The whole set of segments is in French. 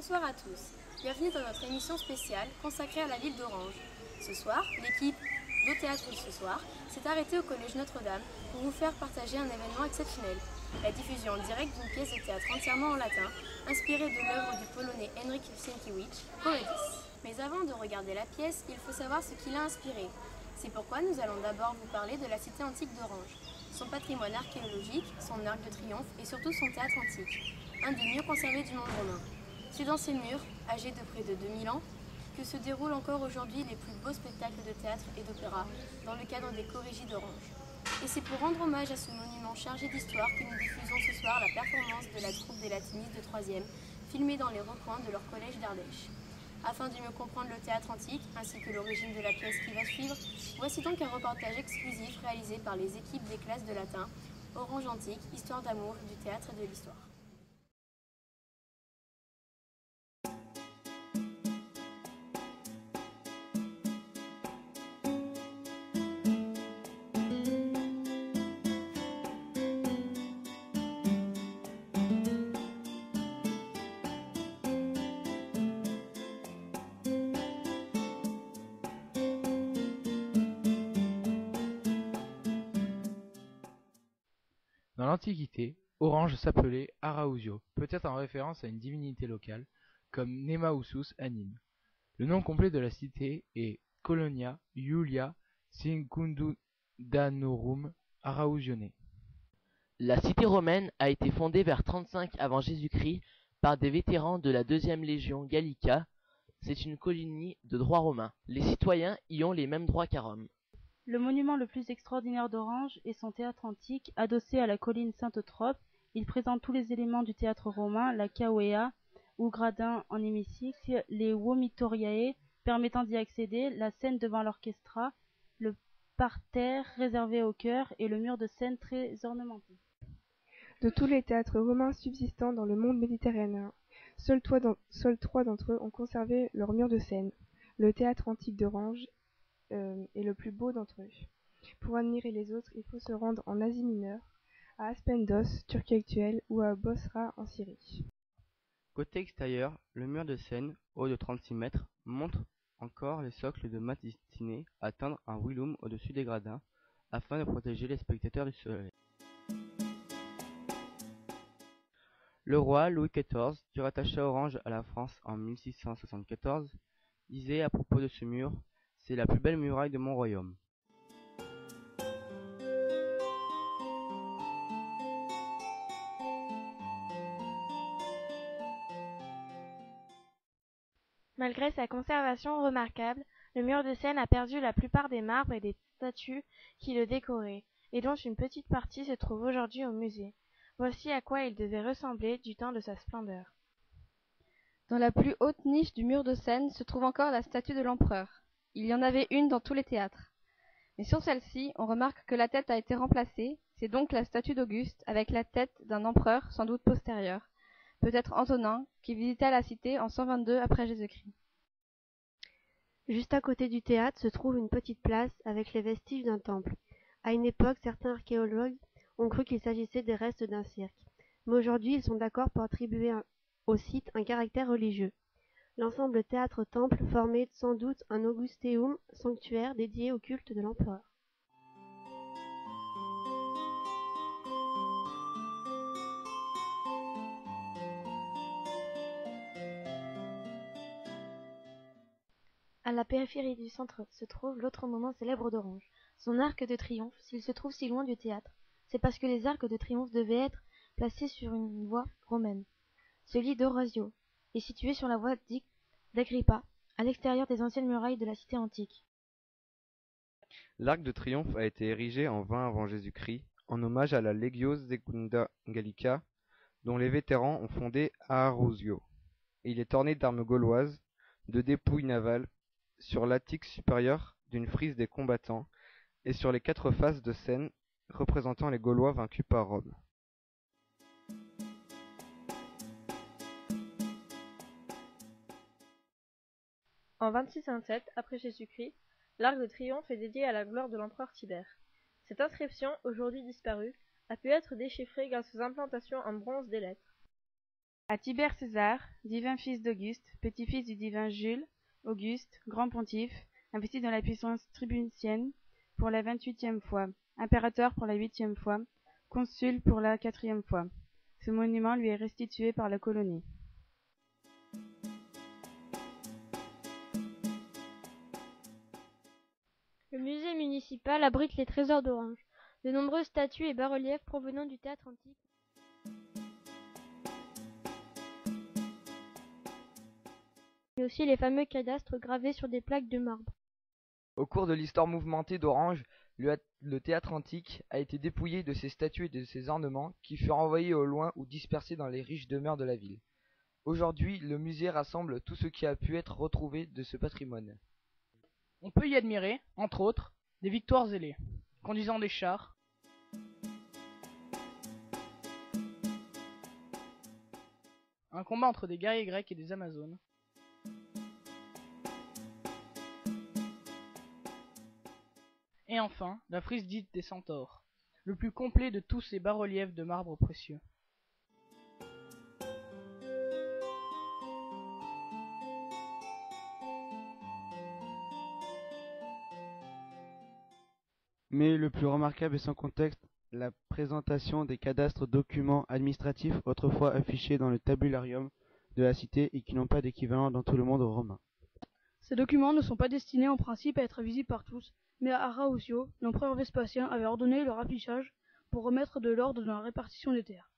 Bonsoir à tous, bienvenue dans notre émission spéciale consacrée à la ville d'Orange. Ce soir, l'équipe d'Au Théâtre ce soir s'est arrêtée au Collège Notre-Dame pour vous faire partager un événement exceptionnel, la diffusion en direct d'une pièce de théâtre entièrement en latin, inspirée de l'œuvre du Polonais Henryk Sienkiewicz, Coédis. Mais avant de regarder la pièce, il faut savoir ce qui l'a inspirée. C'est pourquoi nous allons d'abord vous parler de la cité antique d'Orange, son patrimoine archéologique, son arc de triomphe et surtout son théâtre antique, un des mieux conservés du monde romain. C'est dans ces murs, âgés de près de 2000 ans, que se déroulent encore aujourd'hui les plus beaux spectacles de théâtre et d'opéra dans le cadre des Chorégies d'Orange. Et c'est pour rendre hommage à ce monument chargé d'histoire que nous diffusons ce soir la performance de la troupe des latinistes de 3e, filmée dans les recoins de leur collège d'Ardèche. Afin de mieux comprendre le théâtre antique, ainsi que l'origine de la pièce qui va suivre, voici donc un reportage exclusif réalisé par les équipes des classes de latin Orange Antique, Histoire d'amour, du théâtre et de l'histoire. Dans l'Antiquité, Orange s'appelait Arausio, peut-être en référence à une divinité locale, comme Nemausus à Nîmes. Le nom complet de la cité est Colonia Iulia Secundudanorum Arausione. La cité romaine a été fondée vers 35 avant Jésus-Christ par des vétérans de la 2e légion Gallica. C'est une colonie de droit romain. Les citoyens y ont les mêmes droits qu'à Rome. Le monument le plus extraordinaire d'Orange est son théâtre antique, adossé à la colline Sainte-Eutrope. Il présente tous les éléments du théâtre romain, la cavea, ou gradin en hémicycle, les vomitoriae permettant d'y accéder, la scène devant l'orchestra, le parterre réservé au chœur et le mur de scène très ornementé. De tous les théâtres romains subsistant dans le monde méditerranéen, seuls 3 d'entre eux ont conservé leur mur de scène. Le théâtre antique d'Orange est le plus beau d'entre eux. Pour admirer les autres, il faut se rendre en Asie mineure, à Aspendos, Turquie actuelle, ou à Bosra en Syrie. Côté extérieur, le mur de scène, haut de 36 mètres, montre encore les socles de mat destinés à atteindre un willum au-dessus des gradins, afin de protéger les spectateurs du soleil. Le roi Louis XIV, qui rattacha Orange à la France en 1674, disait à propos de ce mur: « C'est la plus belle muraille de mon royaume. » Malgré sa conservation remarquable, le mur de scène a perdu la plupart des marbres et des statues qui le décoraient, et dont une petite partie se trouve aujourd'hui au musée. Voici à quoi il devait ressembler du temps de sa splendeur. Dans la plus haute niche du mur de scène se trouve encore la statue de l'empereur. Il y en avait une dans tous les théâtres. Mais sur celle-ci, on remarque que la tête a été remplacée, c'est donc la statue d'Auguste avec la tête d'un empereur sans doute postérieur, peut-être Antonin, qui visita la cité en 122 après Jésus-Christ. Juste à côté du théâtre se trouve une petite place avec les vestiges d'un temple. À une époque, certains archéologues ont cru qu'il s'agissait des restes d'un cirque, mais aujourd'hui ils sont d'accord pour attribuer au site un caractère religieux. L'ensemble théâtre-temple formait sans doute un augusteum, sanctuaire dédié au culte de l'empereur. À la périphérie du centre se trouve l'autre monument célèbre d'Orange, son arc de triomphe. S'il se trouve si loin du théâtre, c'est parce que les arcs de triomphe devaient être placés sur une voie romaine. Celui d'Orasio est situé sur la voie d'Agrippa, à l'extérieur des anciennes murailles de la cité antique. L'arc de triomphe a été érigé en 20 avant Jésus-Christ, en hommage à la Legio Secunda Gallica, dont les vétérans ont fondé Arausio. Il est orné d'armes gauloises, de dépouilles navales, sur l'attique supérieur d'une frise des combattants, et sur les 4 faces de scène représentant les Gaulois vaincus par Rome. En 2627 après Jésus-Christ, l'arc de triomphe est dédié à la gloire de l'empereur Tibère. Cette inscription, aujourd'hui disparue, a pu être déchiffrée grâce aux implantations en bronze des lettres. À Tibère César, divin fils d'Auguste, petit-fils du divin Jules, Auguste, grand pontife, investi dans la puissance tribunitienne pour la 28e fois, impérateur pour la 8e fois, consul pour la 4e fois. Ce monument lui est restitué par la colonie. Le musée municipal abrite les trésors d'Orange, de nombreuses statues et bas-reliefs provenant du théâtre antique. Mais aussi les fameux cadastres gravés sur des plaques de marbre. Au cours de l'histoire mouvementée d'Orange, le théâtre antique a été dépouillé de ses statues et de ses ornements qui furent envoyés au loin ou dispersés dans les riches demeures de la ville. Aujourd'hui, le musée rassemble tout ce qui a pu être retrouvé de ce patrimoine. On peut y admirer, entre autres, des victoires ailées, conduisant des chars, un combat entre des guerriers grecs et des Amazones, et enfin, la frise dite des centaures, le plus complet de tous ces bas-reliefs de marbre précieux. Mais le plus remarquable est sans contexte la présentation des cadastres documents administratifs autrefois affichés dans le tabularium de la cité et qui n'ont pas d'équivalent dans tout le monde romain. Ces documents ne sont pas destinés en principe à être visibles par tous, mais à Arausio, l'empereur Vespasien avait ordonné leur affichage pour remettre de l'ordre dans la répartition des terres.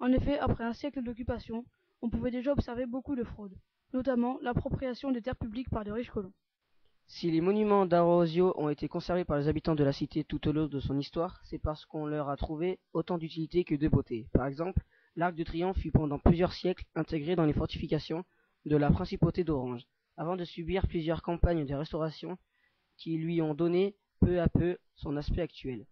En effet, après un siècle d'occupation, on pouvait déjà observer beaucoup de fraudes, notamment l'appropriation des terres publiques par de riches colons. Si les monuments d'Arausio ont été conservés par les habitants de la cité tout au long de son histoire, c'est parce qu'on leur a trouvé autant d'utilité que de beauté. Par exemple, l'Arc de Triomphe fut pendant plusieurs siècles intégré dans les fortifications de la principauté d'Orange, avant de subir plusieurs campagnes de restauration qui lui ont donné peu à peu son aspect actuel.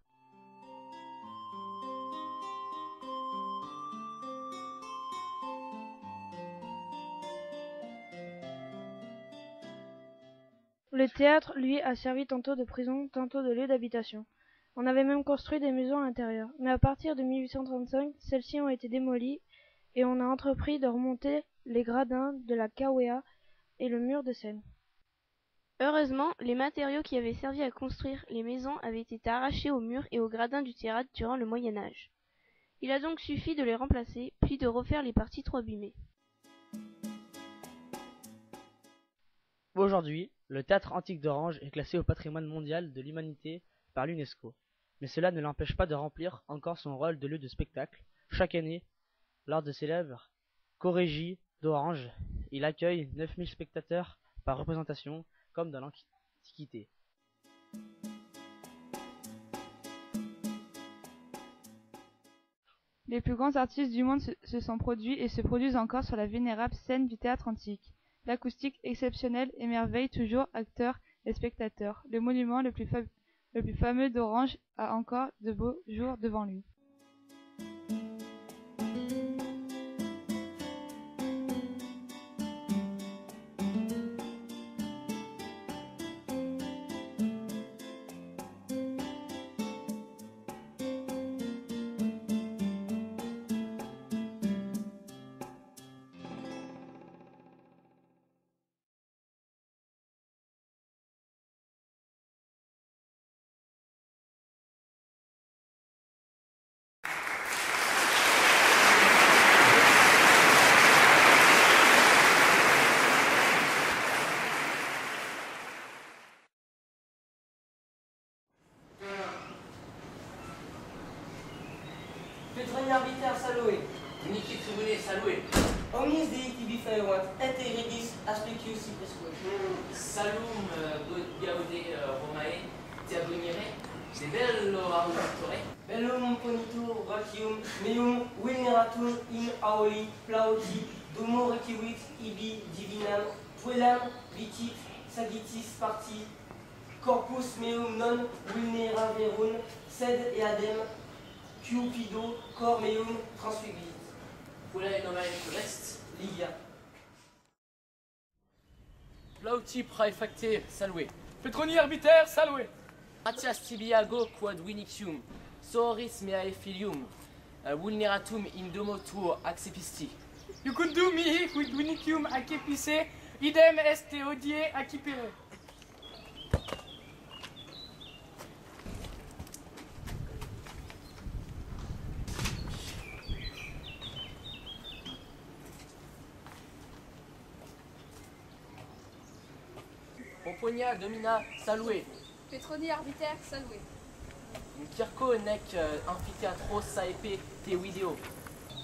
Le théâtre, lui, a servi tantôt de prison, tantôt de lieu d'habitation. On avait même construit des maisons à l'intérieur. Mais à partir de 1835, celles-ci ont été démolies et on a entrepris de remonter les gradins de la Kawea et le mur de Seine. Heureusement, les matériaux qui avaient servi à construire les maisons avaient été arrachés aux murs et aux gradins du théâtre durant le Moyen Âge. Il a donc suffi de les remplacer, puis de refaire les parties trop abîmées. Aujourd'hui, le théâtre antique d'Orange est classé au patrimoine mondial de l'humanité par l'UNESCO, mais cela ne l'empêche pas de remplir encore son rôle de lieu de spectacle. Chaque année, lors de célèbres chorégies d'Orange, il accueille 9000 spectateurs par représentation, comme dans l'Antiquité. Les plus grands artistes du monde se sont produits et se produisent encore sur la vénérable scène du théâtre antique. L'acoustique exceptionnelle émerveille toujours acteurs et spectateurs. Le monument le plus fameux d'Orange a encore de beaux jours devant lui. Petronia viter salue. Niki tribune salue. Omnis deiti bifeuant et eridis aspicius sipesque. Salum gaude Romae, te agonire, de bello auditore. Bellum ponitur vacium meum vulneratum in auli plauti domo requivit ibi divinam puellam vitit sagitis parti corpus meum non vulneraverum sed eadem Cupido cor meum transfigit. Puella nomen rest Ligia. Plauti praefacte salue. Petroni arbiter salue. Gratias tibiago quod vinicium, soris meae filium, vulneratum in domo tuo accepisti. Iucundu mihi quid vinicium accipice, idem est odie accipere. Pomponia domina salue. Petroni arbiter salve. Kirko nec amphitheatros saepe te video.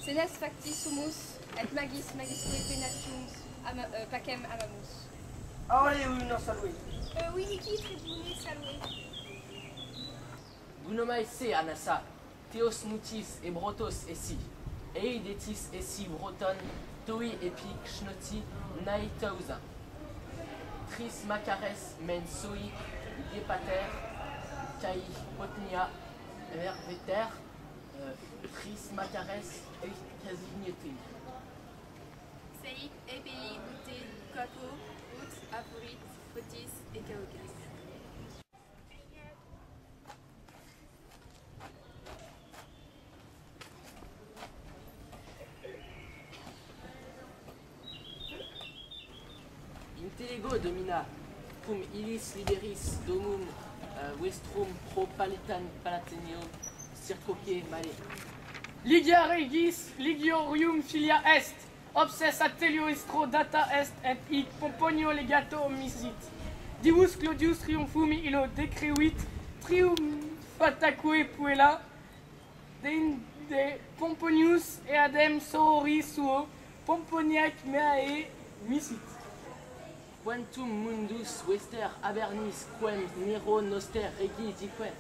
Senes facti sumus et magis magisque penatium pacem amamus. Aole uno salve. Winiki tribune salve. Gunomai se anassa. Theos mutis et brotos esi. Eidetis esi broton toi epi knoti naitausa. Tris macares men soi depater kai potnia verveter tris macares et casignete. Seit epi ute capo ut aporit fotis et caocas. Intellego domina cum illis liberis domum vestrum pro palatineo circoque male. Ligia regis, ligiorium filia est, obses atelio estro data est et hic pomponio legato misit. Divus Claudius triumphum illo decrevit triumphataque puella, de Pomponius eadem sorori suo, Pomponiac meae misit. Quantum mundus vester abernis quem Nero noster regi dique.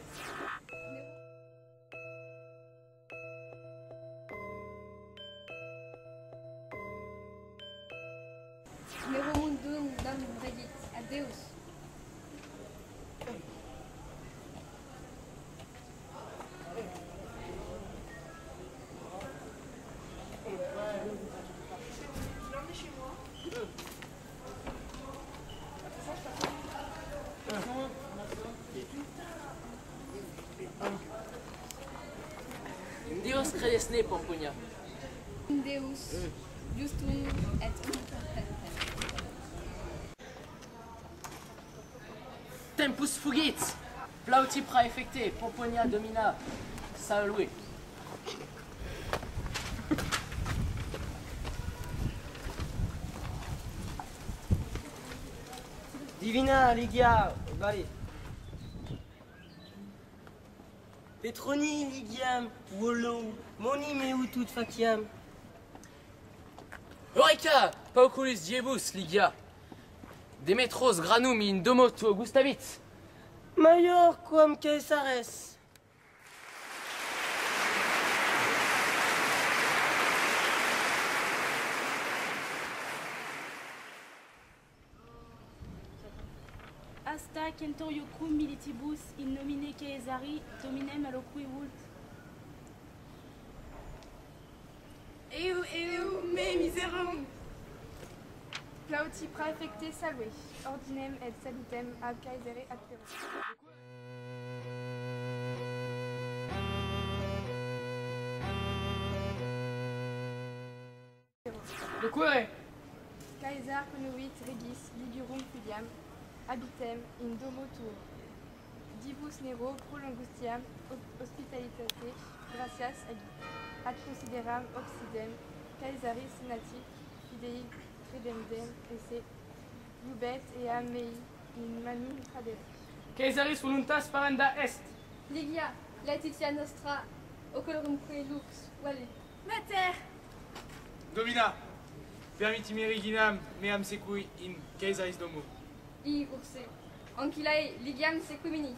Nero mundum dam regit ad Deus. Deus credesne Pomponia. Deus justum et omnipotentem. Tempus fugit. Plauti praefecte Pomponia domina salue. Divina Ligia vale. Petroni ligiam volo moni meutut faciam. Eureka! Pauculus diebus ligia. Demetros granum in domo tuo gustavit. Maior quam Caesares. Asta centurio cum militibus in nomine Caesari dominem alloqui vult. Eu me miserum. Plauti praefecte salve. Ordinem et salutem ab Caesare adferum. Le quere. Caesar conuit regis ligurum filiam habitem in domo tuo. Divus Nero prolongustiam hospitalitate gratias agi. Ad consideram obsidem Caesari senati fidei credendem esse lubet ea mei in manu tradere. Caesaris voluntas parenda est. Ligia, laetitia nostra ocolorumque lux vale. Mater! Domina, permittimi reginam meam sequi in Caesaris domo. I urse. Ancillae ligiam sequimini.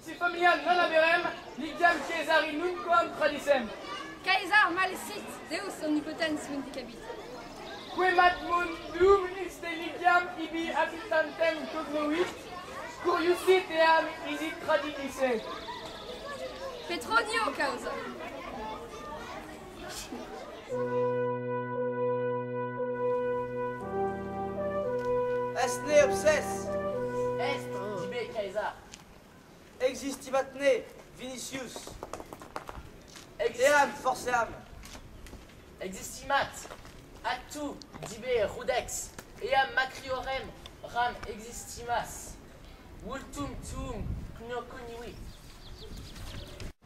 Si familiam non averem, ligiam Caesari nunquam tradisem. Caesar malesit, Deus omnipotens vindicabit. Quemat mundum iste ligiam ibi habitantem cognovit, curiusit eam isit tradidisse. Petronio causa. Est ne obses. Est, dibe Caesar. existimatne, Vinicius. Eam, forceam. Existimat, actu, dibe, rudex, eam macriorem, ram existimas, vultum tuum, knoconiwi.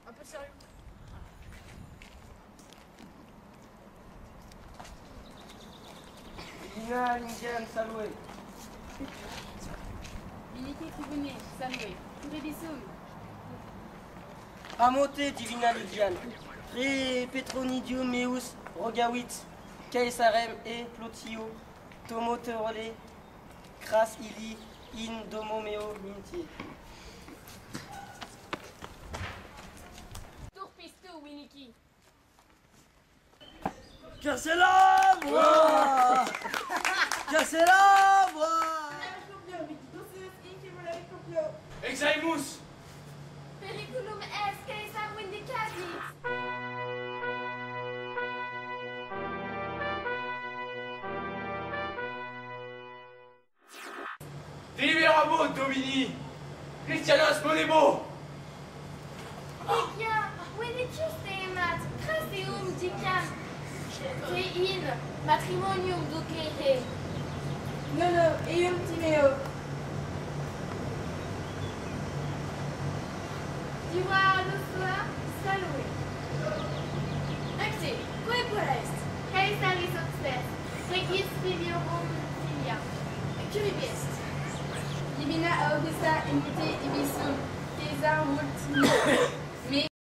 Un peu de sérieux. Divina Lindian Salwe. Viniki tribune, salve. Turebisum. Amote Divina Lindian. Re Petronidium meus rogavit. Caesarem e plotio. Tomoterole. Cras ili in domo meo mintie. Turpistu, Winiki. Cassez l'arbre! Cassez l'arbre! Exaimus. Periculum est Caesar vindicatis. Deliberabo, Domini. Christianas monebo. Egia, Winicius temat, craseum dicam. Te in matrimonium ducere. Nono, eum timeo. Diva nostra salve. Acte, quae est? Caesaris obstes, regis filiorum filia. Curibi est. Divina Augusta imite ibisum, Caesar multimum.